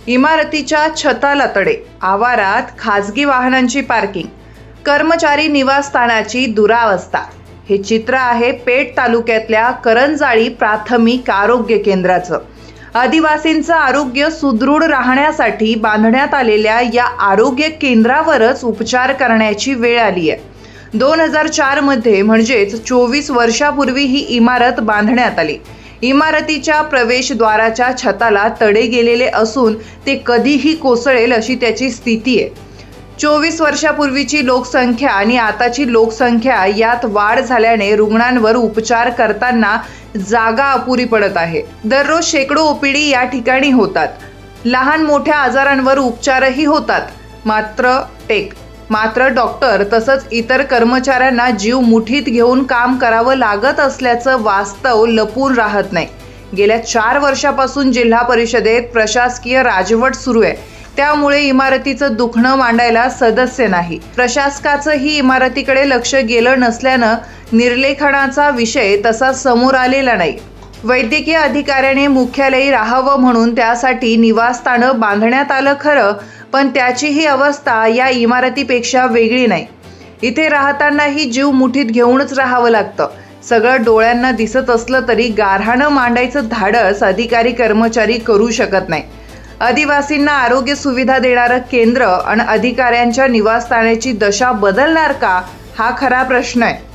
इमारतीच्या छताला तडे, आवारात खासगी वाहनांची पार्किंग, कर्मचारी निवासस्थानाची दुरावस्था। हे चित्र आहे पेठ तालुक्यातल्या करंजाळी प्राथमिक आरोग्य केंद्राचं। आदिवासींचं आरोग्य सुदृढ राहण्यासाठी बांधण्यात आलेल्या या आरोग्य केंद्रावरच उपचार करण्याची वेळ आली आहे। 2004 मध्ये म्हणजेच 24 वर्षापूर्वी ही इमारत बांधण्यात आली। इमारतीच्या प्रवेशद्वाराच्या छताला तडे गेलेले असून ते कधीही कोसळेल अशी त्याची स्थिती आहे। 24 वर्षापूर्वीची लोकसंख्या आणि आताची लोकसंख्या यात वाढ झाल्याने रुग्णांवर उपचार करताना जागा अपुरी पडत आहे। दररोज शेकडो ओपीडी या ठिकाणी होतात, लहान मोठ्या आजारांवर उपचारही होतात। मात्र डॉक्टर तसंच इतर कर्मचाऱ्यांना जीव मुठीत घेऊन काम करावं लागत असल्याचं वास्तव लपून राहत नाही। गेल्या 4 वर्षापासून जिल्हा परिषदेत प्रशासकीय राजवट सुरू आहे, त्यामुळे इमारतीचं दुखणं मांडायला सदस्य नाही। प्रशासकाचंही इमारतीकडे लक्ष गेलं नसल्यानं निर्लेखनाचा विषय तसा समोर आलेला नाही। वैद्यकीय अधिकाऱ्याने मुख्यालयी राहावं म्हणून त्यासाठी निवासस्थानं बांधण्यात आलं खरं, पण त्याचीही अवस्था या इमारतीपेक्षा वेगळी नाही। इथे राहतानाही जीव मुठीत घेऊनच राहावं लागतं। सगळं डोळ्यांना दिसत असलं तरी गारहाणं मांडायचं धाडस अधिकारी कर्मचारी करू शकत नाही। आदिवासींना आरोग्य सुविधा देणारं केंद्र आणि अधिकाऱ्यांच्या निवासस्थानाची दशा बदलणार का, हा खरा प्रश्न आहे।